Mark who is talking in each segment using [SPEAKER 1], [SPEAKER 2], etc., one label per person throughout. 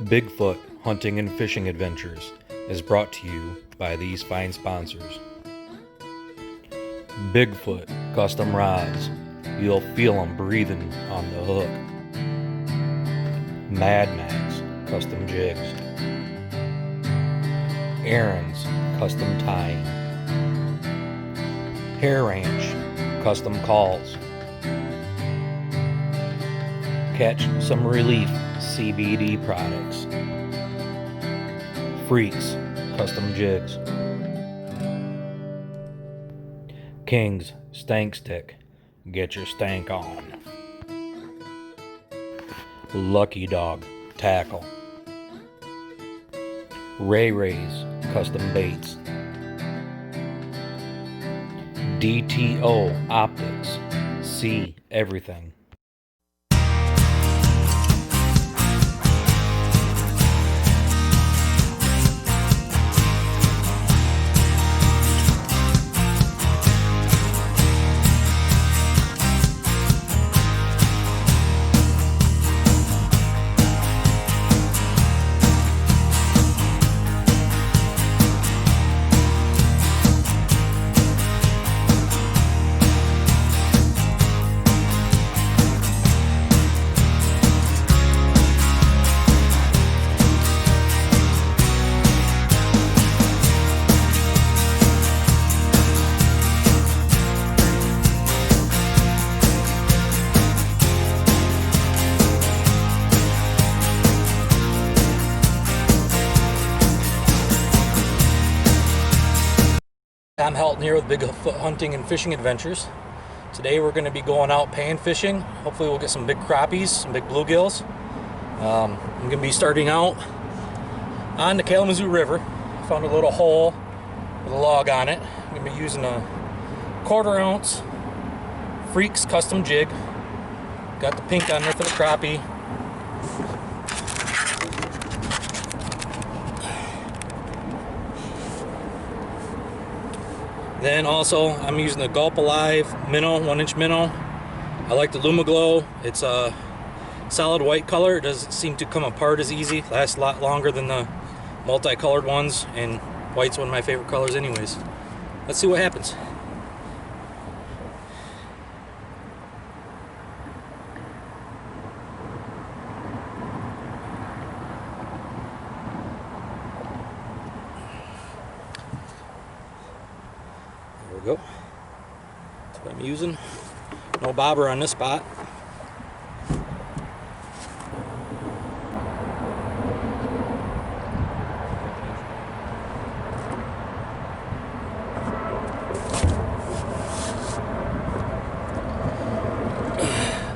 [SPEAKER 1] Bigfoot Hunting and Fishing Adventures is brought to you by these fine sponsors. Bigfoot Custom Rods. You'll feel them breathing on the hook. Mad Max Custom Jigs. Aaron's Custom Tying. Hair Ranch Custom Calls. Catch some relief CBD products. Freaks Custom Jigs. King's Stank Stick. Get your stank on. Lucky Dog Tackle. Ray Ray's Custom Baits. DTO Optics. See everything. I'm Helton here with Bigfoot Hunting and Fishing Adventures. Today we're going to be going out pan fishing. Hopefully we'll get some big crappies, some big bluegills. I'm going to be starting out on the Kalamazoo River. Found a little hole with a log on it. I'm going to be using a 1/4 ounce Freaks custom jig. Got the pink on there for the crappie. Then also I'm using the Gulp Alive minnow, 1-inch minnow. I like the Lumaglow. It's a solid white color. It doesn't seem to come apart as easy. Lasts a lot longer than the multicolored ones, and white's one of my favorite colors anyways. Let's see what happens. There we go. That's what I'm using. No bobber on this spot.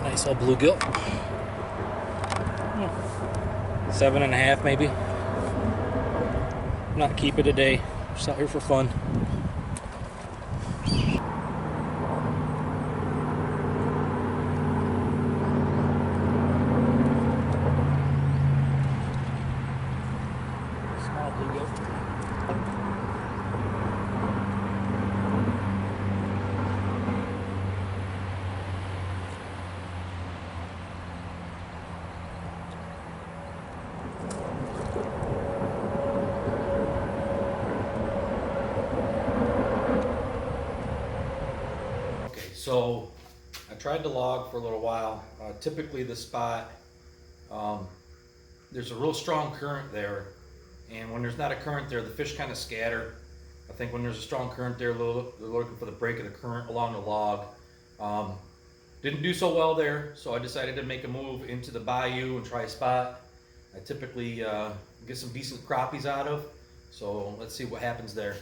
[SPEAKER 1] Nice old bluegill. 7.5 maybe. Not keep it today. Just out here for fun. Small bluegill. So I tried to log for a little while. Typically this spot, there's a real strong current there, and when there's not a current there, the fish kind of scatter. I think when there's a strong current there, they're looking for the break of the current along the log. Didn't do so well there, so I decided to make a move into the bayou and try a spot I typically get some decent crappies out of. So let's see what happens there.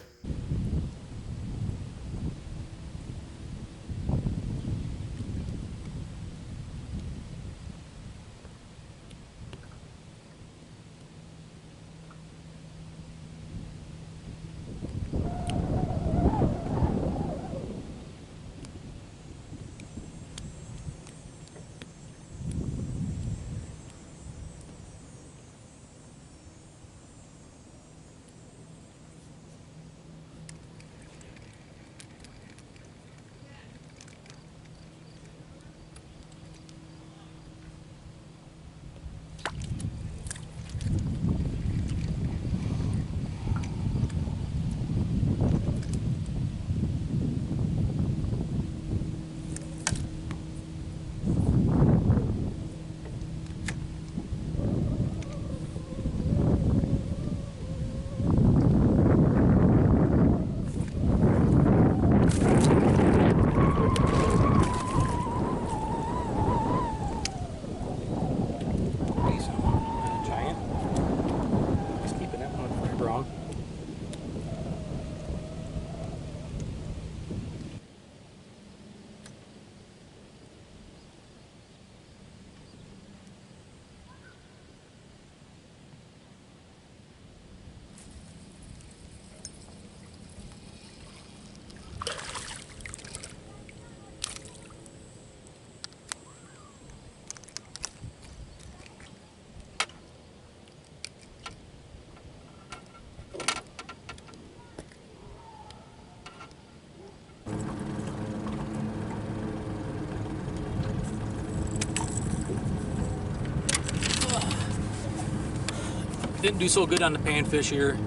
[SPEAKER 1] Didn't do so good on the panfish here.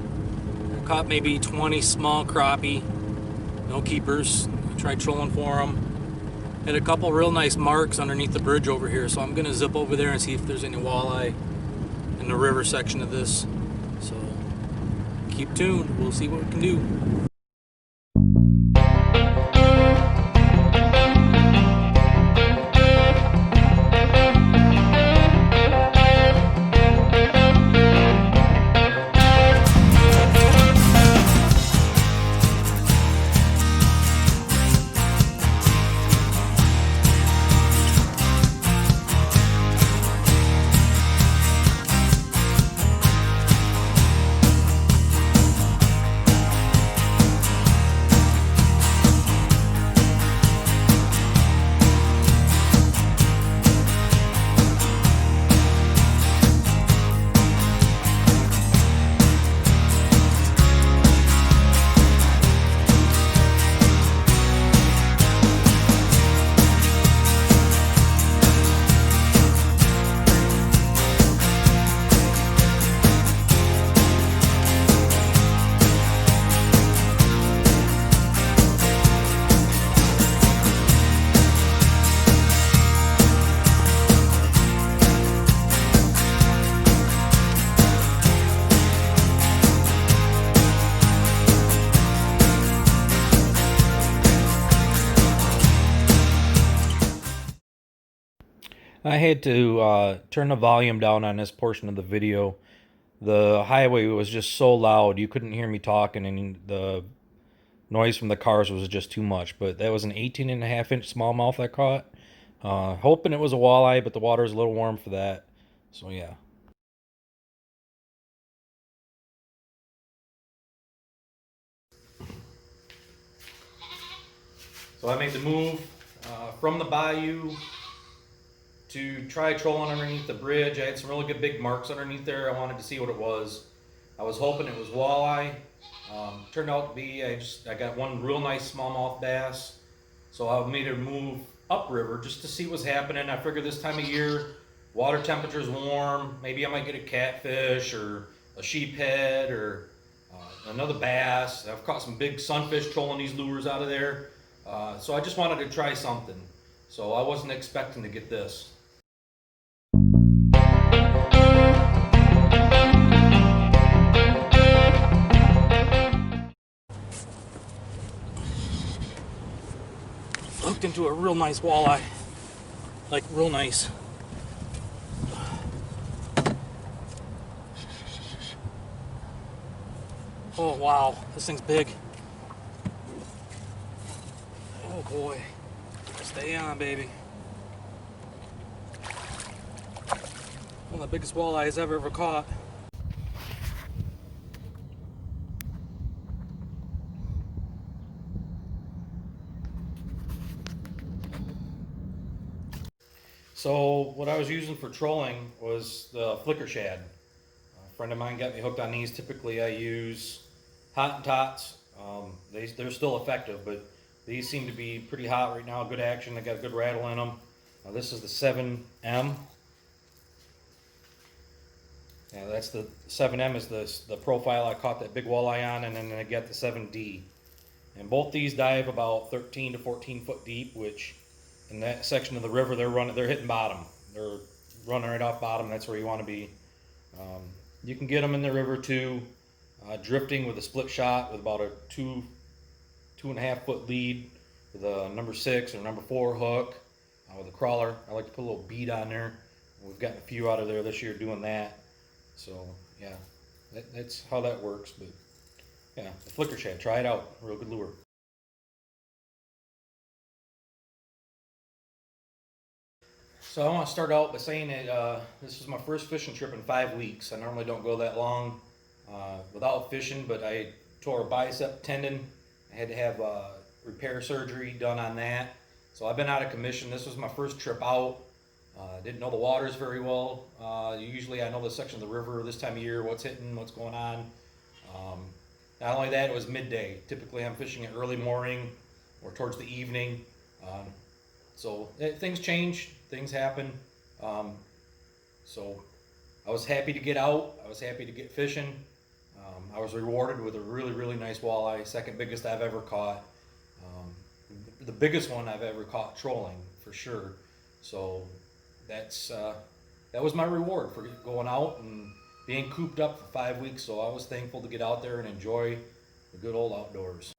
[SPEAKER 1] Caught maybe 20 small crappie, no keepers. Tried trolling for them. Had a couple real nice marks underneath the bridge over here, so I'm gonna zip over there and see if there's any walleye in the river section of this. So keep tuned, we'll see what we can do. I had to turn the volume down on this portion of the video. The highway was just so loud, you couldn't hear me talking, and the noise from the cars was just too much. But that was an 18.5-inch smallmouth I caught. Hoping it was a walleye, but the water is a little warm for that. So yeah. So I made the move from the bayou to try trolling underneath the bridge. I had some really good big marks underneath there. I wanted to see what it was. I was hoping it was walleye. Turned out to be, I got one real nice smallmouth bass. So I made a move upriver just to see what's happening. I figured this time of year, water temperature's warm. Maybe I might get a catfish or a sheephead or another bass. I've caught some big sunfish trolling these lures out of there. So I just wanted to try something. So I wasn't expecting to get this. Hooked into a real nice walleye. Like real nice. Oh wow, this thing's big. Oh boy. Stay on, baby. One of the biggest walleyes I've ever caught. So what I was using for trolling was the flicker shad. A friend of mine got me hooked on these. Typically I use Hottentots. They're still effective, but these seem to be pretty hot right now. Good action. They got a good rattle in them. This is the 7M. Yeah, that's the 7M is the profile I caught that big walleye on, and then I got the 7D. And both these dive about 13 to 14 foot deep, which in that section of the river they're hitting bottom. They're running right off bottom. That's where you want to be. You can get them in the river too, drifting with a split shot with about a 2.5 foot lead with a number 6 or number 4 hook with a crawler. I like to put a little bead on there. We've gotten a few out of there this year doing that. So yeah, that's how that works. But yeah, the flicker shad, try it out. Real good lure. So I want to start out by saying that this was my first fishing trip in 5 weeks. I normally don't go that long without fishing, but I tore a bicep tendon. I had to have repair surgery done on that. So I've been out of commission. This was my first trip out. Didn't know the waters very well. Usually I know the section of the river this time of year, what's hitting, what's going on. Not only that, it was midday. Typically I'm fishing at early morning or towards the evening. So things change, things happen. So I was happy to get out. I was happy to get fishing. I was rewarded with a really, really nice walleye, second biggest I've ever caught. Um, the biggest one I've ever caught trolling, for sure. So that was my reward for going out and being cooped up for 5 weeks. So I was thankful to get out there and enjoy the good old outdoors.